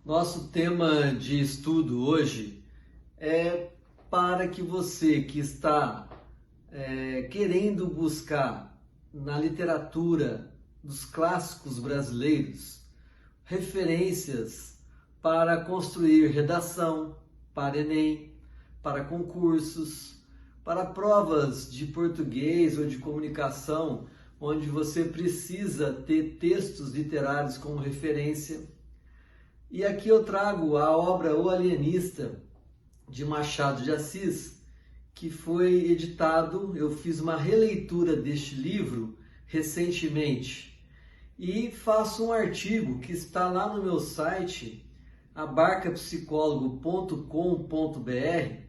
Nosso tema de estudo hoje é para que você que está querendo buscar na literatura dos clássicos brasileiros referências para construir redação, para Enem, para concursos, para provas de português ou de comunicação, onde você precisa ter textos literários como referência. E aqui eu trago a obra O Alienista, de Machado de Assis, que foi editado. Eu fiz uma releitura deste livro recentemente e faço um artigo que está lá no meu site, abarcapsicólogo.com.br,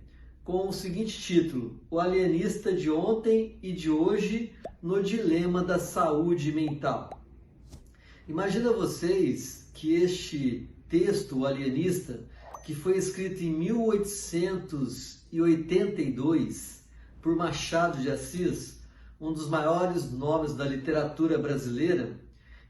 com o seguinte título: O Alienista de ontem e de hoje no dilema da saúde mental. Imagina vocês que este texto, O Alienista, que foi escrito em 1882 por Machado de Assis, um dos maiores nomes da literatura brasileira,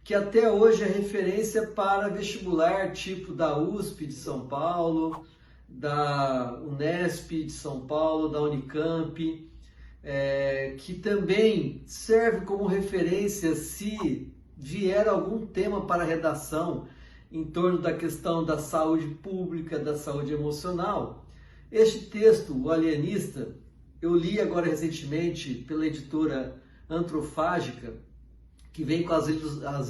que até hoje é referência para vestibular tipo da USP de São Paulo, da Unesp de São Paulo, da Unicamp, que também serve como referência se vier algum tema para redação em torno da questão da saúde pública, da saúde emocional. Este texto, O Alienista, eu li agora recentemente pela editora Antrofágica, que vem com as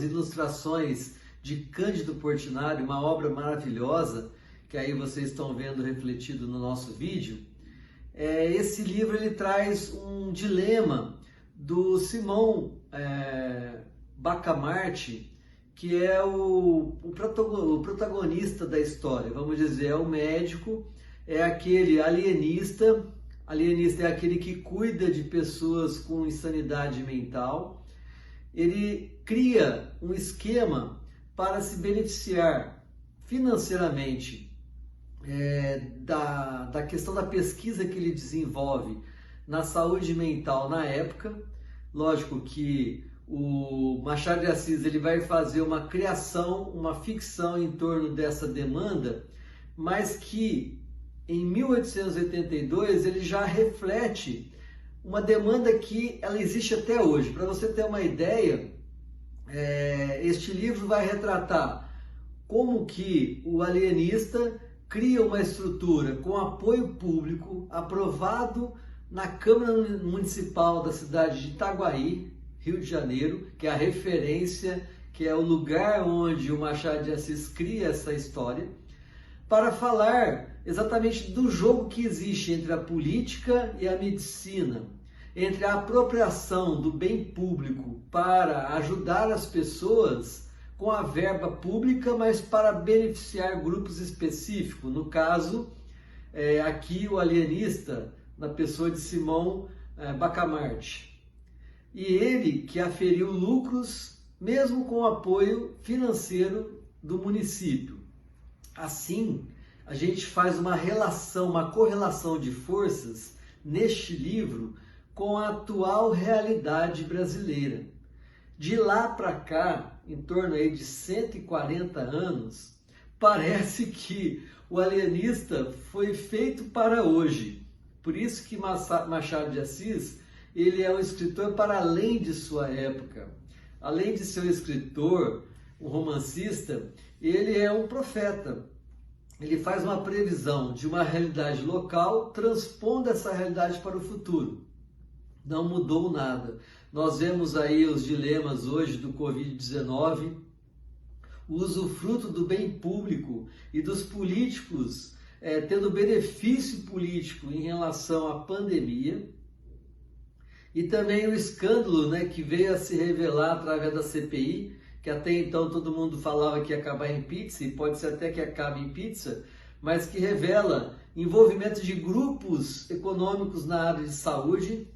ilustrações de Cândido Portinari, uma obra maravilhosa, que aí vocês estão vendo refletido no nosso vídeo. Esse livro ele traz um dilema do Simão Bacamarte, que é o protagonista da história, vamos dizer, é o médico, é aquele alienista. Alienista é aquele que cuida de pessoas com insanidade mental. Ele cria um esquema para se beneficiar financeiramente da questão da pesquisa que ele desenvolve na saúde mental na época. Lógico que o Machado de Assis ele vai fazer uma criação, uma ficção em torno dessa demanda, mas que em 1882 ele já reflete uma demanda que ela existe até hoje. Para você ter uma ideia, este livro vai retratar como que o alienista cria uma estrutura com apoio público aprovado na Câmara Municipal da cidade de Itaguaí, Rio de Janeiro, que é a referência, que é o lugar onde o Machado de Assis cria essa história, para falar exatamente do jogo que existe entre a política e a medicina, entre a apropriação do bem público para ajudar as pessoas com a verba pública, mas para beneficiar grupos específicos. No caso, aqui o alienista, na pessoa de Simão Bacamarte. E ele que aferiu lucros mesmo com o apoio financeiro do município. Assim, a gente faz uma relação, uma correlação de forças neste livro com a atual realidade brasileira. De lá para cá, em torno aí de 140 anos, parece que o alienista foi feito para hoje. Por isso que Machado de Assis ele é um escritor para além de sua época. Além de ser um escritor, um romancista, ele é um profeta. Ele faz uma previsão de uma realidade local, transpondo essa realidade para o futuro. Não mudou nada. Nós vemos aí os dilemas hoje do Covid-19, o usufruto do bem público e dos políticos tendo benefício político em relação à pandemia. E também o escândalo, que veio a se revelar através da CPI, que até então todo mundo falava que ia acabar em pizza, e pode ser até que acabe em pizza, mas que revela envolvimento de grupos econômicos na área de saúde,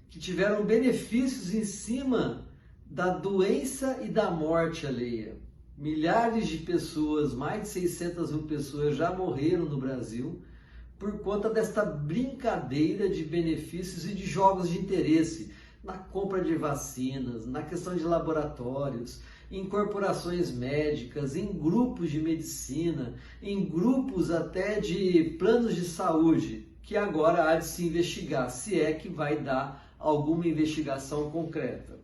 que tiveram benefícios em cima da doença e da morte alheia. Milhares de pessoas, mais de 600 mil pessoas já morreram no Brasil, por conta desta brincadeira de benefícios e de jogos de interesse na compra de vacinas, na questão de laboratórios, em corporações médicas, em grupos de medicina, em grupos até de planos de saúde, que agora há de se investigar, se é que vai dar alguma investigação concreta.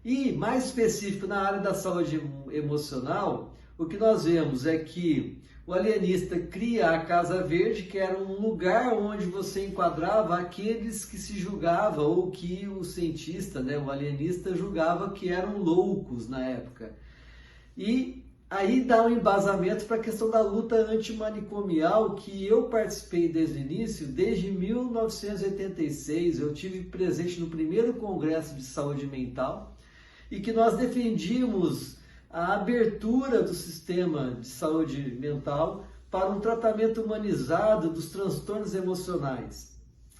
E mais específico na área da saúde emocional, o que nós vemos é que o alienista cria a Casa Verde, que era um lugar onde você enquadrava aqueles que se julgava, ou que o cientista, né, o alienista, julgava que eram loucos na época. E aí dá um embasamento para a questão da luta antimanicomial, que eu participei desde o início, desde 1986. Eu tive presente no primeiro Congresso de Saúde Mental, e que nós defendíamos a abertura do sistema de saúde mental para um tratamento humanizado dos transtornos emocionais.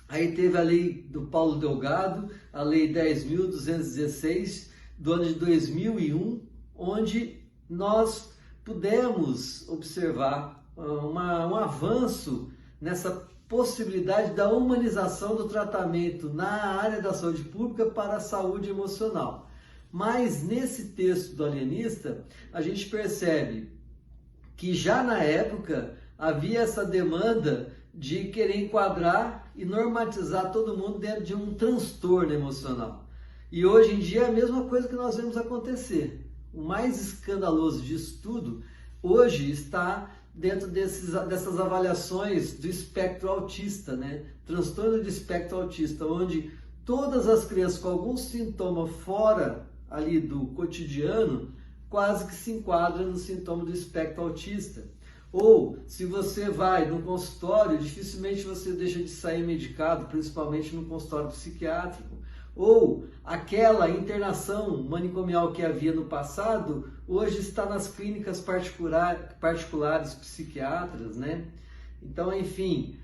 Aí teve a lei do Paulo Delgado, a lei 10.216, do ano de 2001, onde nós pudemos observar um avanço nessa possibilidade da humanização do tratamento na área da saúde pública para a saúde emocional. Mas nesse texto do alienista, a gente percebe que já na época havia essa demanda de querer enquadrar e normatizar todo mundo dentro de um transtorno emocional. E hoje em dia é a mesma coisa que nós vemos acontecer. O mais escandaloso disso tudo, hoje está dentro dessas avaliações do espectro autista, né? Transtorno de espectro autista, onde todas as crianças com algum sintoma fora ali do cotidiano, quase que se enquadra no sintoma do espectro autista. Ou, se você vai no consultório, dificilmente você deixa de sair medicado, principalmente no consultório psiquiátrico. Ou, aquela internação manicomial que havia no passado, hoje está nas clínicas particulares psiquiátricas, né? Então, enfim,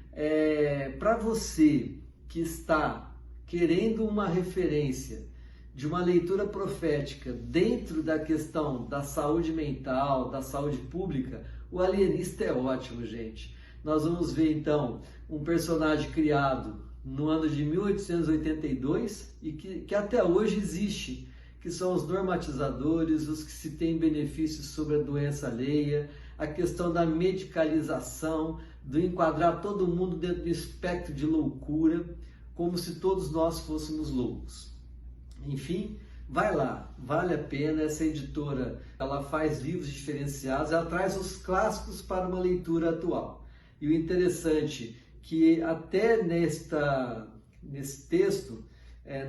para você que está querendo uma referência de uma leitura profética dentro da questão da saúde mental, da saúde pública, o alienista é ótimo, gente. Nós vamos ver então um personagem criado no ano de 1882 e que até hoje existe, que são os normatizadores, os que se têm benefícios sobre a doença alheia, a questão da medicalização, do enquadrar todo mundo dentro do espectro de loucura, como se todos nós fôssemos loucos. Enfim, vai lá, vale a pena. Essa editora, ela faz livros diferenciados, ela traz os clássicos para uma leitura atual. E o interessante é que até nesse texto,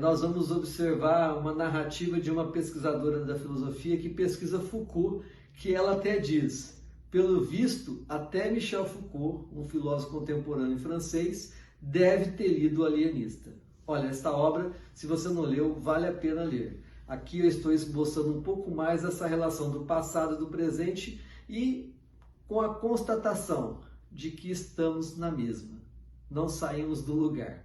nós vamos observar uma narrativa de uma pesquisadora da filosofia que pesquisa Foucault, que ela até diz, pelo visto, até Michel Foucault, um filósofo contemporâneo francês, deve ter lido O Alienista. Olha, esta obra, se você não leu, vale a pena ler. Aqui eu estou esboçando um pouco mais essa relação do passado e do presente e com a constatação de que estamos na mesma. Não saímos do lugar.